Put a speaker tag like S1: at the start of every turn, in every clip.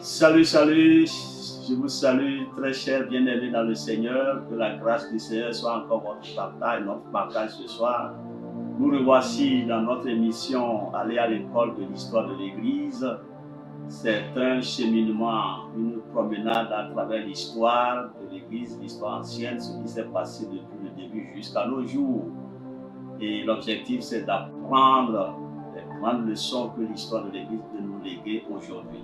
S1: Salut, salut, je vous salue très chers bien-aimés dans le Seigneur, que la grâce du Seigneur soit encore votre partage, notre partage ce soir. Nous revoici dans notre émission Aller à l'école de l'histoire de l'Église. C'est un cheminement, une promenade à travers l'histoire de l'Église, l'histoire ancienne, ce qui s'est passé depuis le début jusqu'à nos jours. Et l'objectif, c'est d'apprendre les grandes leçons que l'histoire de l'Église peut nous léguer aujourd'hui.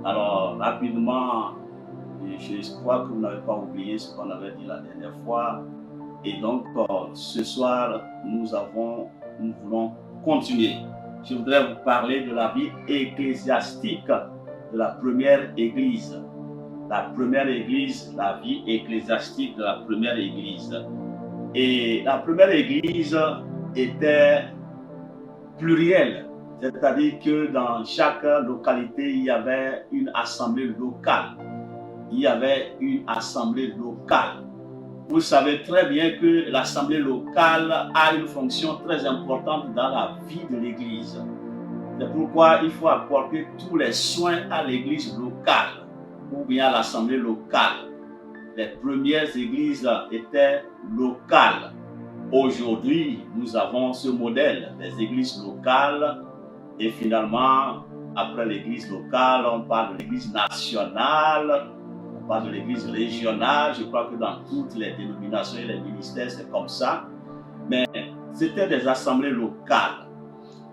S1: Alors, rapidement, je crois que vous n'avez pas oublié ce qu'on avait dit la dernière fois. Et donc, ce soir, nous voulons continuer. Je voudrais vous parler de la vie ecclésiastique de la première Église. La première Église, la vie ecclésiastique de la première Église. Et la première Église était plurielle. C'est-à-dire que dans chaque localité, il y avait une assemblée locale. Il y avait une assemblée locale. Vous savez très bien que l'assemblée locale a une fonction très importante dans la vie de l'Église. C'est pourquoi il faut apporter tous les soins à l'Église locale ou bien à l'assemblée locale. Les premières églises étaient locales. Aujourd'hui, nous avons ce modèle des églises locales. Et finalement, après l'église locale, on parle de l'église nationale, on parle de l'église régionale. Je crois que dans toutes les dénominations et les ministères, c'est comme ça. Mais c'était des assemblées locales.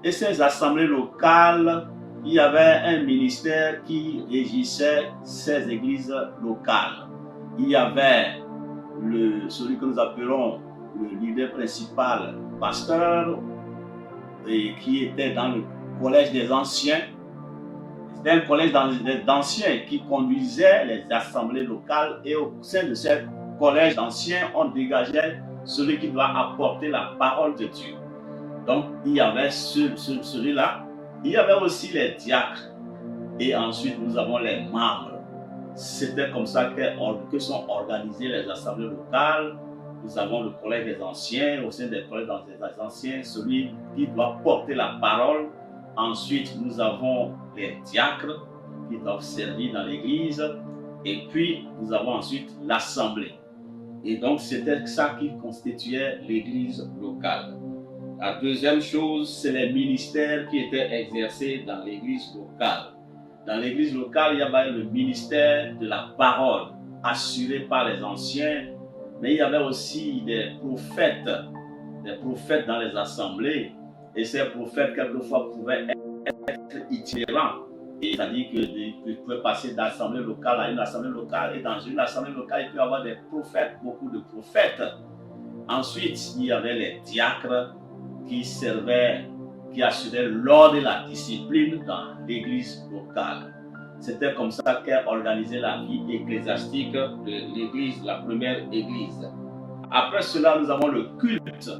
S1: Et ces assemblées locales, il y avait un ministère qui régissait ces églises locales. Il y avait celui que nous appelons le leader principal, pasteur, et qui était dans le collège des anciens. C'était un collège d'anciens qui conduisait les assemblées locales, et au sein de ce collège d'anciens, on dégageait celui qui doit apporter la parole de Dieu. Donc, il y avait celui-là. Il y avait aussi les diacres. Et ensuite, nous avons les membres. C'était comme ça que sont organisées les assemblées locales. Nous avons le collège des anciens. Au sein des collèges des anciens, celui qui doit porter la parole. Ensuite, nous avons les diacres qui doivent servir dans l'église. Et puis, nous avons ensuite l'assemblée. Et donc, c'était ça qui constituait l'église locale. La deuxième chose, c'est les ministères qui étaient exercés dans l'église locale. Dans l'église locale, il y avait le ministère de la parole, assuré par les anciens, mais il y avait aussi des prophètes dans les assemblées. Et ces prophètes, quelquefois, pouvaient être itinérants. C'est-à-dire qu'ils pouvaient passer d'assemblée locale à une assemblée locale. Et dans une assemblée locale, il peut y avoir des prophètes, beaucoup de prophètes. Ensuite, il y avait les diacres qui assuraient l'ordre et la discipline dans l'église locale. C'était comme ça qu'est organisée la vie ecclésiastique de l'église, la première église. Après cela, nous avons le culte.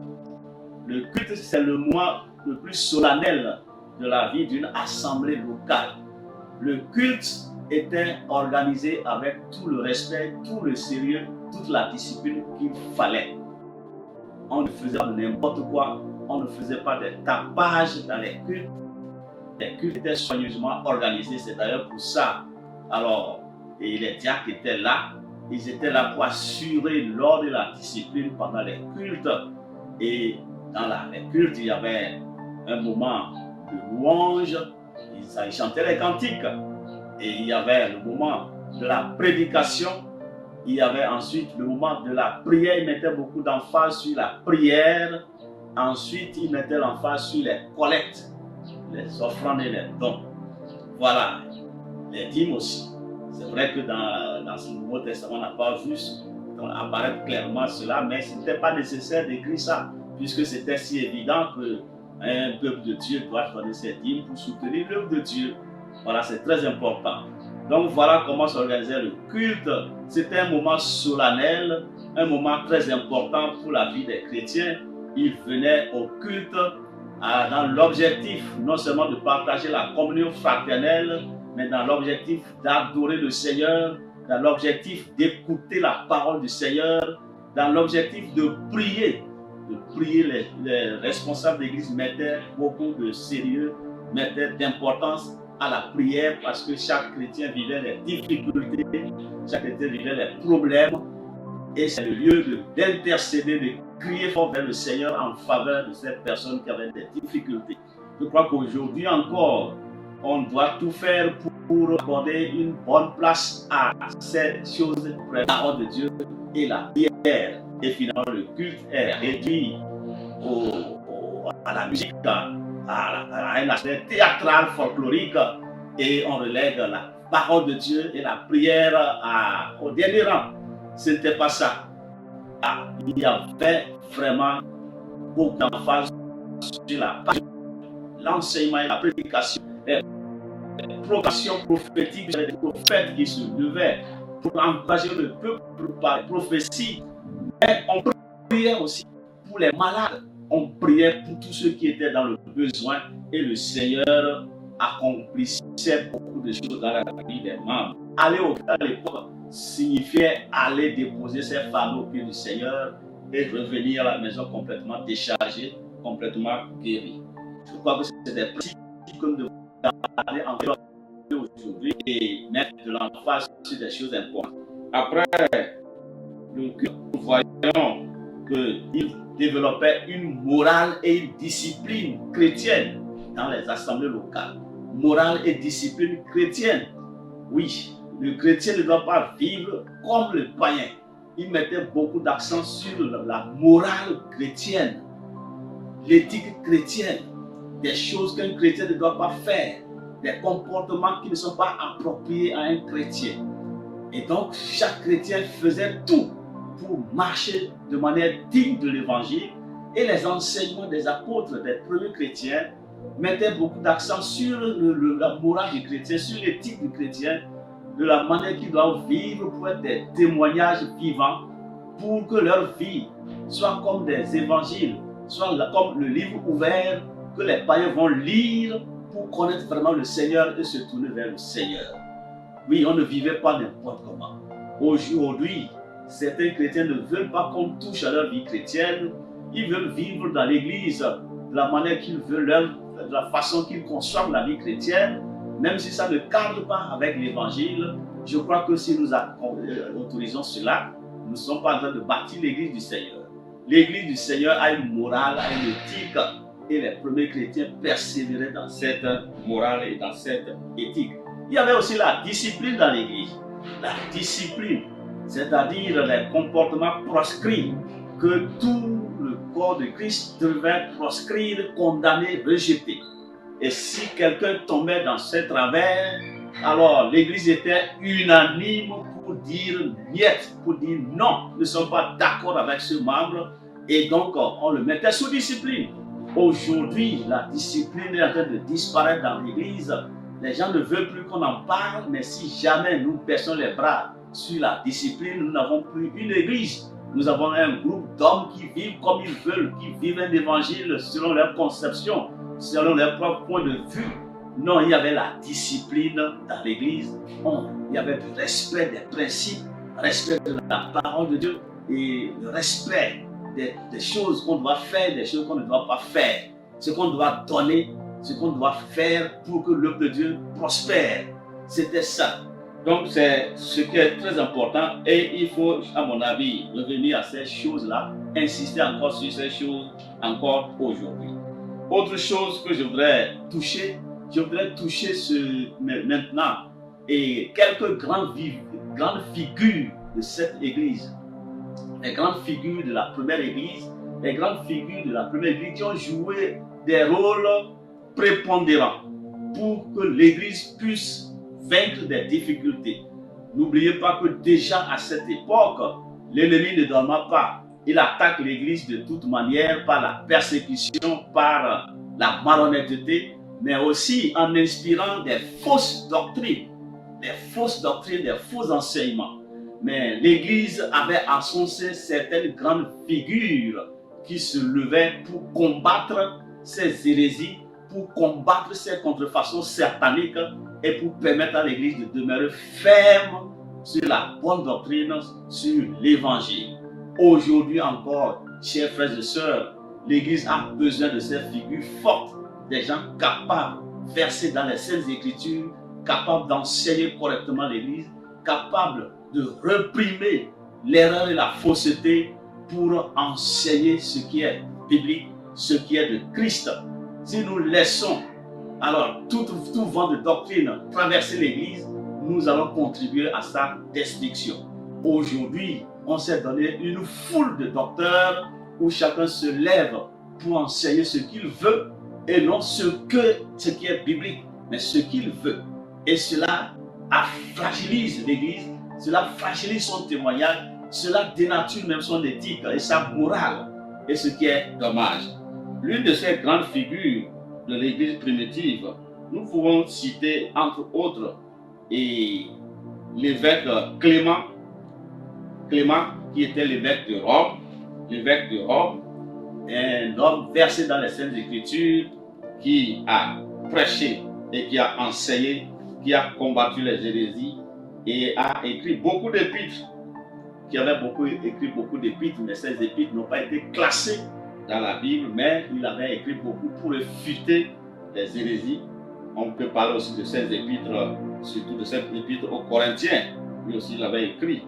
S1: Le culte, c'est le mois le plus solennel de la vie d'une assemblée locale. Le culte était organisé avec tout le respect, tout le sérieux, toute la discipline qu'il fallait. On ne faisait pas n'importe quoi, on ne faisait pas des tapages dans les cultes. Les cultes étaient soigneusement organisés, c'est d'ailleurs pour ça. Alors, et les diacres étaient là, ils étaient là pour assurer l'ordre et la discipline pendant les cultes. Et dans les cultes, il y avait un moment de louange, ils chantaient les cantiques. Et il y avait le moment de la prédication. Il y avait ensuite le moment de la prière. Ils mettaient beaucoup d'emphase sur la prière. Ensuite, ils mettaient l'emphase sur les collectes, les offrandes et les dons. Voilà, les dîmes aussi. C'est vrai que dans le Nouveau Testament, on n'a pas vu apparaître clairement cela, mais ce n'était pas nécessaire d'écrire ça, puisque c'était si évident qu'un peuple de Dieu doit donner ses dîmes pour soutenir l'œuvre de Dieu. Voilà, c'est très important. Donc voilà comment s'organisait le culte. C'était un moment solennel, un moment très important pour la vie des chrétiens. Ils venaient au culte dans l'objectif non seulement de partager la communion fraternelle, mais dans l'objectif d'adorer le Seigneur, dans l'objectif d'écouter la parole du Seigneur, dans l'objectif de prier. Les responsables d'église mettaient beaucoup de sérieux, mettaient d'importance à la prière parce que chaque chrétien vivait des difficultés, chaque chrétien vivait des problèmes. Et c'est le lieu d'intercéder, de crier fort vers le Seigneur en faveur de ces personnes qui avaient des difficultés. Je crois qu'aujourd'hui encore, on doit tout faire pour accorder une bonne place à ces choses, la parole de Dieu et la prière. Et finalement, le culte est réduit à la musique, à un aspect théâtral, folklorique, et on relègue la parole de Dieu et la prière au dernier rang. Ce n'était pas ça. Il y avait vraiment beaucoup d'emphase sur l'enseignement et la prédication, les proclamations prophétiques des prophètes qui se levaient pour encourager le peuple par les prophéties. Mais on priait aussi pour les malades, on priait pour tous ceux qui étaient dans le besoin et le Seigneur accomplissait beaucoup de choses dans la vie des membres. Aller au à l'époque signifiait aller déposer ses fardeaux au pied du Seigneur et revenir à la maison complètement déchargé, complètement guéri. Je crois que c'est des principes que nous devons garder en tête aujourd'hui et mettre de l'emphase sur des choses importantes. Après le culte, nous voyons qu'il développait une morale et une discipline chrétienne dans les assemblées locales. Morale et discipline chrétienne. Oui, le chrétien ne doit pas vivre comme le païen. Il mettait beaucoup d'accent sur la morale chrétienne, l'éthique chrétienne, des choses qu'un chrétien ne doit pas faire, des comportements qui ne sont pas appropriés à un chrétien. Et donc, chaque chrétien faisait tout pour marcher de manière digne de l'évangile. Et les enseignements des apôtres, des premiers chrétiens, mettaient beaucoup d'accent sur la morale du chrétien, sur l'éthique du chrétien, de la manière qu'ils doivent vivre pour être des témoignages vivants, pour que leur vie soit comme des évangiles, soit comme le livre ouvert que les païens vont lire pour connaître vraiment le Seigneur et se tourner vers le Seigneur. Oui, on ne vivait pas n'importe comment. Aujourd'hui, certains chrétiens ne veulent pas qu'on touche à leur vie chrétienne. Ils veulent vivre dans l'église de la manière qu'ils veulent, de la façon qu'ils conçoivent la vie chrétienne, même si ça ne cadre pas avec l'évangile. Je crois que si nous autorisons cela, nous ne sommes pas en train de bâtir l'église du Seigneur. L'église du Seigneur a une morale, a une éthique, et les premiers chrétiens persévéraient dans cette morale et dans cette éthique. Il y avait aussi la discipline dans l'église. La discipline, c'est-à-dire les comportements proscrits que tout le corps de Christ devait proscrire, condamner, rejeter. Et si quelqu'un tombait dans ce travers, alors l'église était unanime pour dire niet, pour dire non, nous ne sommes pas d'accord avec ce membre, et donc on le mettait sous discipline. Aujourd'hui, la discipline est en train de disparaître dans l'église. Les gens ne veulent plus qu'on en parle, mais si jamais nous baissons les bras sur la discipline, nous n'avons plus une église. Nous avons un groupe d'hommes qui vivent comme ils veulent, qui vivent un évangile selon leur conception, selon leur propre point de vue. Non, il y avait la discipline dans l'église. Il y avait le respect des principes, le respect de la parole de Dieu et le respect des choses qu'on doit faire, des choses qu'on ne doit pas faire, ce qu'on doit donner, ce qu'on doit faire pour que l'œuvre de Dieu prospère. C'était ça. Donc c'est ce qui est très important et il faut, à mon avis, revenir à ces choses-là, insister encore sur ces choses encore aujourd'hui. Autre chose que je voudrais toucher maintenant et quelques grandes figures de cette église. Les grandes figures de la première église, les grandes figures de la première église qui ont joué des rôles prépondérants pour que l'église puisse vaincre des difficultés. N'oubliez pas que déjà à cette époque, l'ennemi ne dormait pas. Il attaque l'église de toute manière par la persécution, par la malhonnêteté, mais aussi en inspirant des fausses doctrines, des faux enseignements. Mais l'Église avait enfoncé certaines grandes figures qui se levaient pour combattre ces hérésies, pour combattre ces contrefaçons sataniques et pour permettre à l'Église de demeurer ferme sur la bonne doctrine, sur l'Évangile. Aujourd'hui encore, chers frères et sœurs, l'Église a besoin de ces figures fortes, des gens capables versés dans les Saintes Écritures, capables d'enseigner correctement l'Église, capables de réprimer l'erreur et la fausseté pour enseigner ce qui est biblique, ce qui est de Christ. Si nous laissons alors tout vent de doctrine traverser l'Église, nous allons contribuer à sa destruction. Aujourd'hui, on s'est donné une foule de docteurs où chacun se lève pour enseigner ce qu'il veut et non ce qui est biblique, mais ce qu'il veut. Et cela fragilise l'Église, cela fragilise son témoignage, cela dénature même son éthique et sa morale, et ce qui est dommage. L'une de ces grandes figures de l'Église primitive, nous pouvons citer entre autres l'évêque Clément qui était l'évêque de Rome, un homme versé dans les Saintes Écritures qui a prêché et qui a enseigné, qui a combattu les hérésies et a écrit beaucoup d'épîtres, écrit beaucoup d'épîtres, mais ces épîtres n'ont pas été classées dans la Bible, mais il avait écrit beaucoup pour réfuter les hérésies. On peut parler aussi de ces épîtres, surtout de cette épître aux Corinthiens, lui aussi il avait écrit,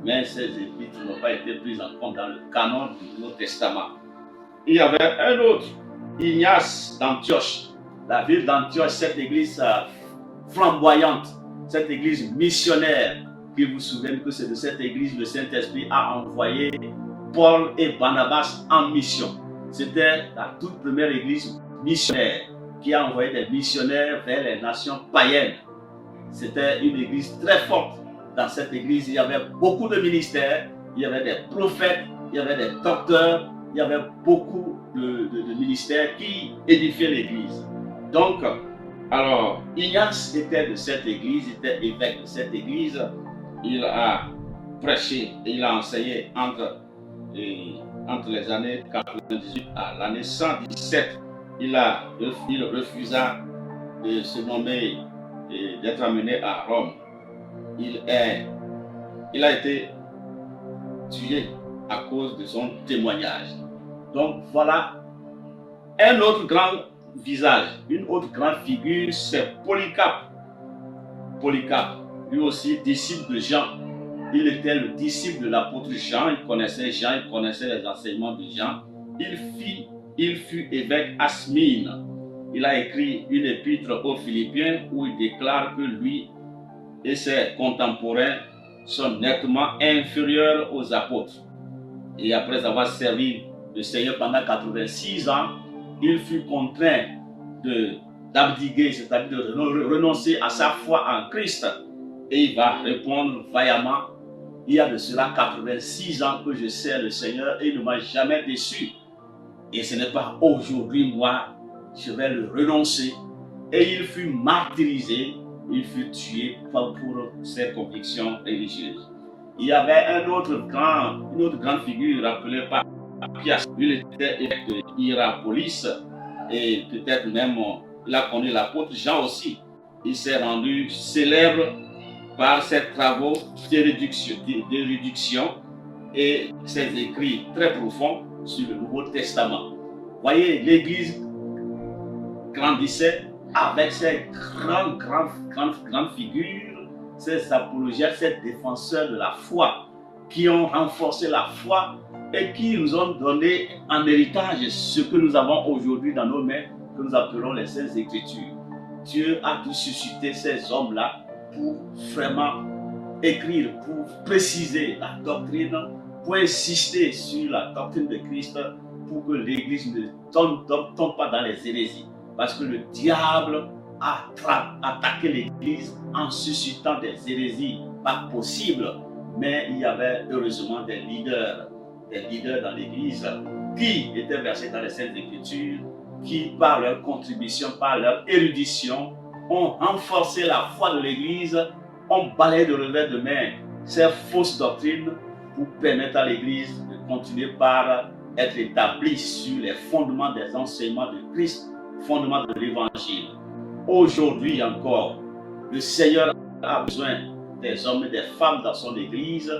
S1: mais ces épîtres n'ont pas été prises en compte dans le canon du Nouveau Testament. Il y avait un autre, Ignace d'Antioche. La ville d'Antioche, cette église flamboyante, cette église missionnaire, qui vous souvenez que c'est de cette église que le Saint-Esprit a envoyé Paul et Barnabas en mission. C'était la toute première église missionnaire qui a envoyé des missionnaires vers les nations païennes. C'était une église très forte. Dans cette église, il y avait beaucoup de ministères, il y avait des prophètes, il y avait des docteurs, il y avait beaucoup de ministères qui édifiaient l'église. Donc, alors, Ignace était de cette église, il était évêque de cette église. Il a prêché et il a enseigné entre les années 98 à l'année 117. Il refusa de se nommer et d'être amené à Rome. Il a été tué à cause de son témoignage. Donc voilà un autre grand visage, une autre grande figure, c'est Polycarpe. Polycarpe, lui aussi disciple de Jean. Il était le disciple de l'apôtre Jean, il connaissait les enseignements de Jean. Il fut évêque à Smyrne. Il a écrit une épître aux Philippiens où il déclare que lui et ses contemporains sont nettement inférieurs aux apôtres. Et après avoir servi le Seigneur pendant 86 ans, il fut contraint d'abdiguer, c'est-à-dire de renoncer à sa foi en Christ. Et il va répondre vaillamment: il y a de cela 86 ans que je sers le Seigneur et il ne m'a jamais déçu. Et ce n'est pas aujourd'hui, moi, je vais le renoncer. Et il fut martyrisé, il fut tué pour ses convictions religieuses. Il y avait une autre grande figure appelée par Appias. Il était évêque de Hiérapolis et peut-être même il a connu l'apôtre Jean aussi. Il s'est rendu célèbre par ses travaux d'érudition et ses écrits très profonds sur le Nouveau Testament. Voyez, l'Église grandissait avec ces grandes figures, ces apologètes, ces défenseurs de la foi qui ont renforcé la foi et qui nous ont donné en héritage ce que nous avons aujourd'hui dans nos mains, que nous appelons les Saintes Écritures. Dieu a dû susciter ces hommes-là pour vraiment écrire, pour préciser la doctrine, pour insister sur la doctrine de Christ, pour que l'Église ne tombe pas dans les hérésies. Parce que le diable a attaqué l'Église en suscitant des hérésies pas possibles. Mais il y avait heureusement des leaders dans l'Église qui étaient versés dans les Saintes Écritures, qui par leur contribution, par leur érudition, ont renforcé la foi de l'Église, ont balayé de revers de main ces fausses doctrines pour permettre à l'Église de continuer par être établie sur les fondements des enseignements de Christ, fondements de l'Évangile. Aujourd'hui encore, le Seigneur a besoin des hommes et des femmes dans son Église,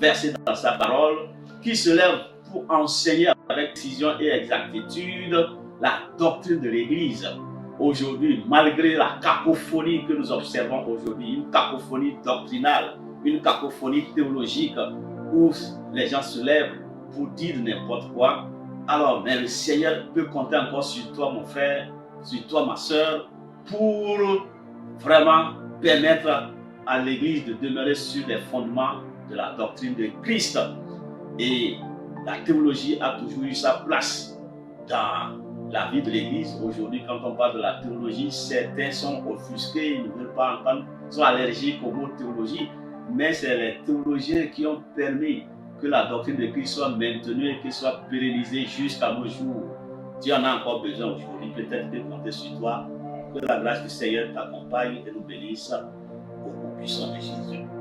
S1: versés dans sa parole, qui se lèvent pour enseigner avec précision et exactitude la doctrine de l'Église. aujourd'hui, malgré la cacophonie que nous observons aujourd'hui, une cacophonie doctrinale, une cacophonie théologique, où les gens se lèvent pour dire n'importe quoi, alors mais le Seigneur peut compter encore sur toi, mon frère, sur toi, ma soeur, pour vraiment permettre à l'Église de demeurer sur les fondements de la doctrine de Christ. Et la théologie a toujours eu sa place dans la vie de l'Église. Aujourd'hui, quand on parle de la théologie, certains sont offusqués, ils ne veulent pas entendre, sont allergiques au mot théologie, mais c'est les théologiens qui ont permis que la doctrine de Christ soit maintenue et qu'elle soit pérennisée jusqu'à nos jours. Tu en as encore besoin aujourd'hui, peut-être de compter sur toi. Que la grâce du Seigneur t'accompagne et nous bénisse au nom puissant de Jésus.